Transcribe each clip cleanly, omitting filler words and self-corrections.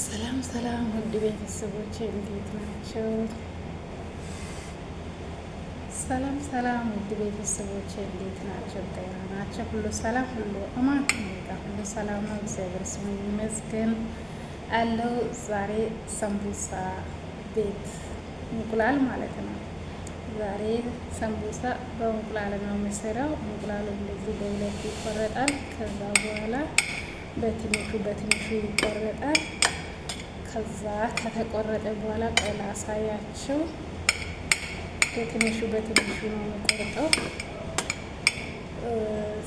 ሰላም ሰላም ውድ ቤተሰቦች እንዴት ናቸው? ሰላም ሰላም ውድ ቤተሰቦች እንዴት ናቸው? ጤና ናቸው? ሁሉ ሰላም፣ ሁሉ አማን፣ ሁሉ ሰላም ነው። እግዚአብሔር ስሙ ይመስገን አለው። ዛሬ ሰንቡሳ ቤት እንቁላል ማለት ነው። ዛሬ ሰንቡሳ በእንቁላል ነው የምሰራው። እንቁላሉ እንደዚህ በሁለት ይቆረጣል። ከዛ በኋላ በትንሹ ይቆረጣል። ከዛ ከተቆረጠ በኋላ ቆላ አሳያቸው። በትንሹ ነው የሚቆርጠው።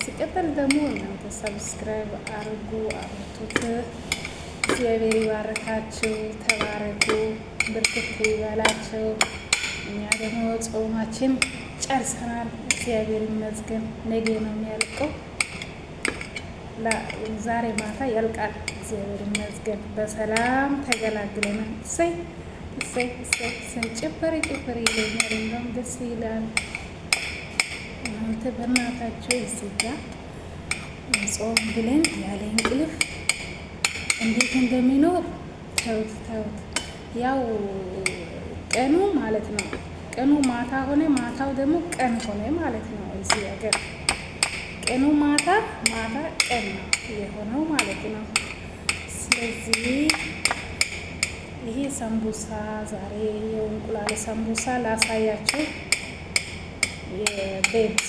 ሲቀጥል ደግሞ እናንተ ሰብስክራይብ አርጉ፣ አርቱት። እግዚአብሔር ይባርካችሁ፣ ተባረኩ፣ ብርክት ይበላቸው። እኛ ደግሞ ጾማችን ጨርሰናል፣ እግዚአብሔር ይመስገን። ነገ ነው የሚያልቀው። ዛሬ ማታ ያልቃል። እግዚአብሔር ይመስገን በሰላም ተገላግለናል። እሰይ እሰይ እሰይ እሰይ! ጭፈሪ ይለኛል። እንደውም ደስ ይላል። እናንተ በእናታቸው እዚህ ጋ ጾም ብለን ያለ እንቅልፍ እንዴት እንደሚኖር ተውት ተውት። ያው ቀኑ ማለት ነው፣ ቀኑ ማታ ሆነ፣ ማታው ደግሞ ቀን ሆነ ማለት ነው። እዚህ ሀገር ቀኑ ማታ ቀን ነው የሆነው ማለት ነው። ስለዚህ ይሄ ሰንቡሳ ዛሬ የእንቁላል ሰንቡሳ ላሳያቸው። የቤድ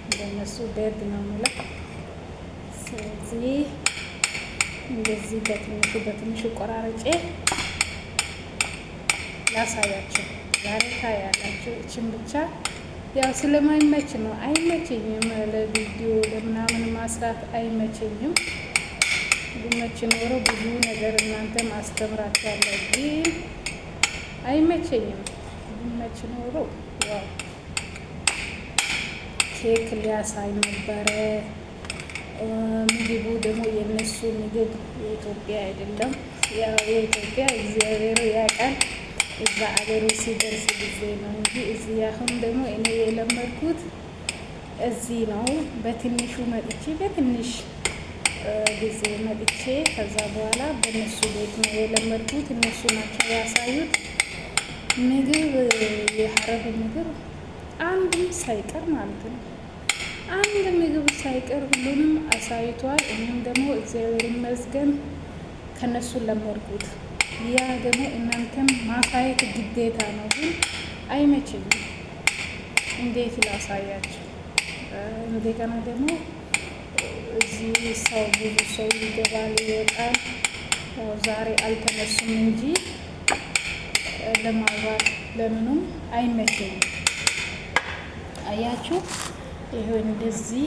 እንደነሱ ቤድ ነው የሚለው። ስለዚህ እንደዚህ በትንሹ ቆራርጬ ላሳያቸው ዛሬ ታያላችሁ። እችን ብቻ ያው ስለማይመች ነው፣ አይመቸኝም። ለቪዲዮ ለምናምን ማስራት አይመቸኝም። ቢመች ኖሮ ብዙ ነገር እናንተም አስተምራችኋለሁ፣ ግን አይመቸኝም። ቢመች ኖሮ ያው ኬክ ሊያሳይ ነበረ። ምግቡ ደግሞ የነሱ ምግብ የኢትዮጵያ አይደለም። ያው የኢትዮጵያ እግዚአብሔር ያውቃል፣ እዛ አገሩ ሲደርስ ጊዜ ነው እንጂ እዚህ አሁን ደግሞ እኔ የለመድኩት እዚህ ነው። በትንሹ መጥቼ በትንሽ ጊዜ መጥቼ ከዛ በኋላ በእነሱ ቤት ነው የለመድኩት። እነሱ ናቸው ያሳዩት ምግብ፣ የሀረብ ምግብ አንድም ሳይቀር ማለት ነው። አንድ ምግብ ሳይቀር ሁሉንም አሳይቷል። እኔም ደግሞ እግዚአብሔር ይመስገን ከነሱ ለመድኩት። ያ ደግሞ እናንተም ማሳየት ግዴታ ነው፣ ግን አይመችኝም። እንዴት ላሳያችሁ? እንደገና ደግሞ እዚህ ሰው ብዙ ሰው ይገባል ይወጣል። ዛሬ አልተነሱም እንጂ ለማውራት ለምኑም አይመቸኝም። አያችሁ፣ ይሄው እንደዚህ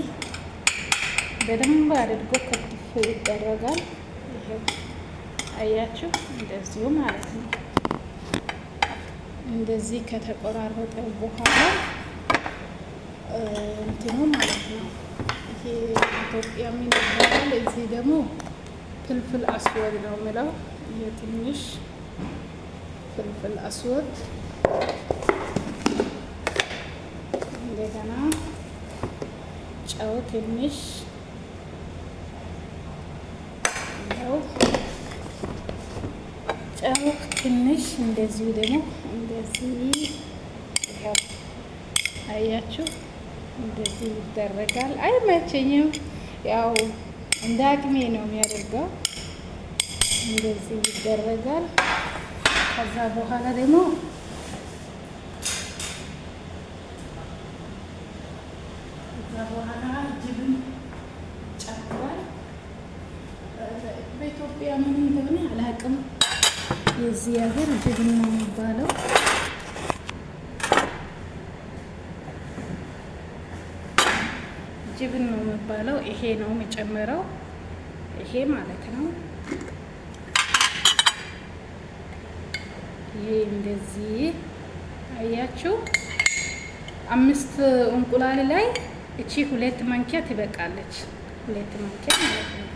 በደንብ አድርጎ ከትፍ ይደረጋል። ይሄው አያችሁ፣ እንደዚሁ ማለት ነው። እንደዚህ ከተቆራረጠ በኋላ እንትኑ ማለት ነው። ይሄ ኢትዮጵያ ምን ይባላል? እዚህ ደግሞ ፍልፍል አስወድ ነው የምለው። ይሄ ትንሽ ፍልፍል አስወድ፣ እንደገና ጨው ትንሽ፣ ጨው ትንሽ፣ እንደዚሁ ደግሞ እንደዚህ ይሄው አያችሁ፣ እንደዚህ ይደረጋል። አይመቸኝም፣ ያው እንደ አቅሜ ነው የሚያደርገው። እንደዚህ ይደረጋል። ከዛ በኋላ ደግሞ ጅብን ጨምሯል። በኢትዮጵያ ምን እንደሆነ አላውቅም። የዚህ ሀገር ጅብን ነው የሚባለው። ጅብን ነው የሚባለው። ይሄ ነው የሚጨምረው፣ ይሄ ማለት ነው። ይሄ እንደዚህ አያችሁ። 5 እንቁላል ላይ እቺ 2 ማንኪያ ትበቃለች። 2 ማንኪያ ማለት ነው።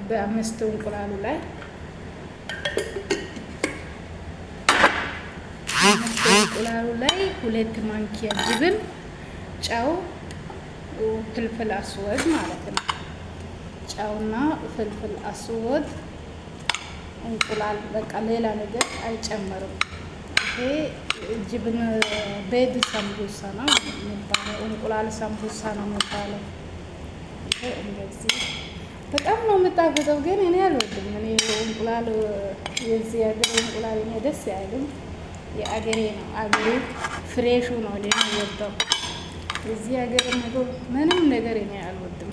በ5 እንቁላሉ ላይ 5 እንቁላሉ ላይ 2 ማንኪያ ጅብን፣ ጨው፣ ፍልፍል አስወድ ማለት ነው። ጨውና ፍልፍል አስወድ እንቁላል በቃ ሌላ ነገር አይጨመርም። ይሄ ጅብን ቤድ ሰምቡሳ ነው የሚባለው፣ እንቁላል ሰምቡሳ ነው የሚባለው። ይሄ እንደዚህ በጣም ነው የምጣፍጠው፣ ግን እኔ አልወድም። እኔ እንቁላል የዚህ ሀገር እንቁላል እኔ ደስ አይልም። የአገሬ ነው፣ አገሬ ፍሬሹ ነው እኔ የምወደው። የዚህ ሀገር ምግብ ምንም ነገር እኔ አልወድም።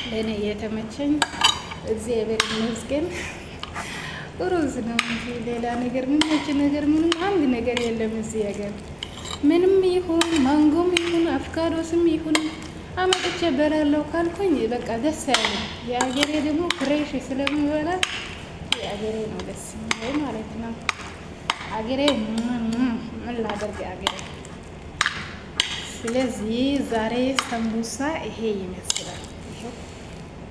ለእኔ የተመቸኝ እግዚአብሔር ይመስገን ሩዝ ነው እንጂ ሌላ ነገር የሚመች ነገር ምንም አንድ ነገር የለም። እዚህ ሀገር ምንም ይሁን ማንጎም ይሁን አፍካዶስም ይሁን አመጥቼ በላለው ካልኩኝ በቃ ደስ አይልም። የአገሬ ደግሞ ፍሬሽ ስለሚበላ የአገሬ ነው ደስ የሚለው ማለት ነው። አገሬ ምን ላደርግ አገሬ። ስለዚህ ዛሬ ሰንቡሳ ይሄ ይመስላል።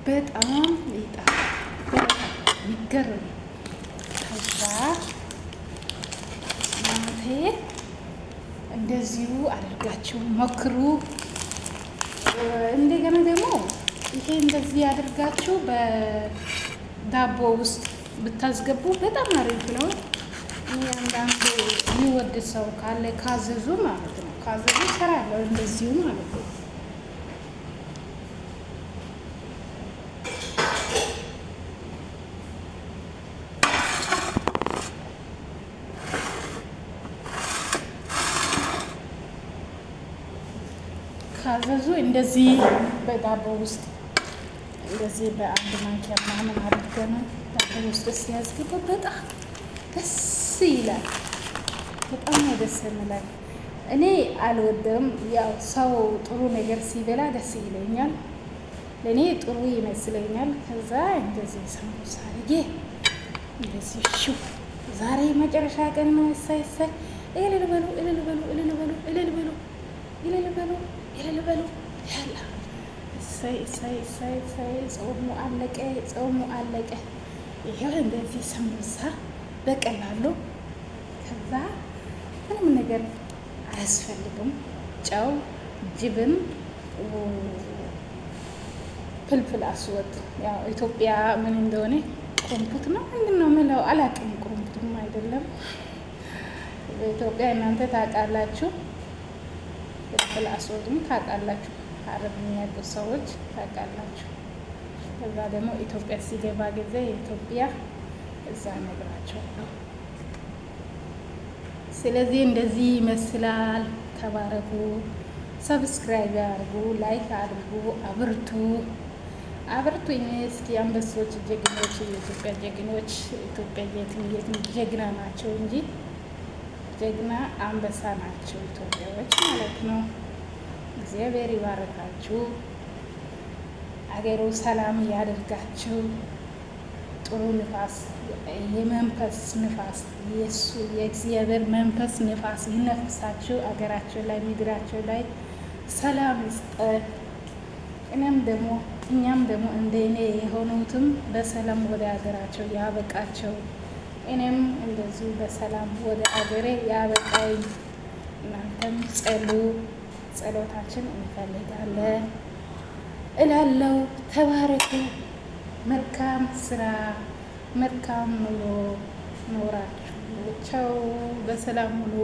በጣም ይጣፍጣል፣ በጣም ይገርም። ከዛ እናንተ እንደዚሁ አድርጋችሁ ሞክሩ። እንደገና ደግሞ ይሄ እንደዚህ አድርጋችሁ በዳቦ ውስጥ ብታስገቡ በጣም አሪፍ ነው። አንዳንዱ የሚወድ ሰው ካለ ካዘዙ ማለት ነው፣ ካዘዙ እሰራለሁ እንደዚሁ ማለት ነው። ካዘዙ እንደዚህ በዳቦ ውስጥ እንደዚህ በአንድ ማንኪያ ምናምን አድርገን ዳቦ ውስጥ ሲያስገባ በጣም ደስ ይላል። በጣም ነው ደስ የሚላል። እኔ አልወደም። ያው ሰው ጥሩ ነገር ሲበላ ደስ ይለኛል፣ ለእኔ ጥሩ ይመስለኛል። ከዛ እንደዚህ ሰንቡሳ አድርጌ እንደዚህ ዛሬ መጨረሻ ቀን ነው። እሳይ እሳይ፣ እልል በሉ እልል በሉ እልል በሉ እልል በሉ እልል በሉ እልል በሉ ያላ እሳይ እሳይ እሳይ እሳይ። ጾሙ አለቀ፣ ጾሙ አለቀ። ይሄው እንደዚህ ሰንቡሳ በቀላሉ። ከዛ ምንም ነገር አያስፈልግም። ጨው፣ ጅብን፣ ፍልፍል አስወጥ። ያው ኢትዮጵያ ምን እንደሆነ ቁርንፉት ነው ምንድን ነው የምለው አላውቅም። ቁርንፉትም አይደለም በኢትዮጵያ እናንተ ታውቃላችሁ። ፍልፍል አስወጥም ታውቃላችሁ። አረብ የሚያውቁ ሰዎች ታውቃላችሁ። ከዛ ደግሞ ኢትዮጵያ ሲገባ ጊዜ የኢትዮጵያ እዛ እነግራቸዋለሁ። ስለዚህ እንደዚህ ይመስላል። ተባረኩ። ሰብስክራይብ አድርጉ፣ ላይክ አድርጉ፣ አብርቱ አብርቱ። እስኪ አንበሶች፣ ጀግኖች፣ የኢትዮጵያ ጀግኖች። ኢትዮጵያ የትም ጀግና ናቸው እንጂ ጀግና አንበሳ ናቸው ኢትዮጵያዎች ማለት ነው። እግዚአብሔር ይባረካችሁ፣ አገሩ ሰላም ያደርጋችሁ። ጥሩ ንፋስ፣ የመንፈስ ንፋስ፣ የእሱ የእግዚአብሔር መንፈስ ንፋስ ይነፍሳችሁ። አገራቸው ላይ ምድራቸው ላይ ሰላም ይስጠ። እኛም ደግሞ እንደ እኔ የሆኑትም በሰላም ወደ አገራቸው ያበቃቸው። እኔም እንደዚሁ በሰላም ወደ አገሬ ያበቃኝ። እናንተም ጸሎታችን እንፈልጋለን እላለው። ተባረኩ። መልካም ስራ፣ መልካም ኑሮ ኖራችሁ። ቻው። በሰላም ሁኑ።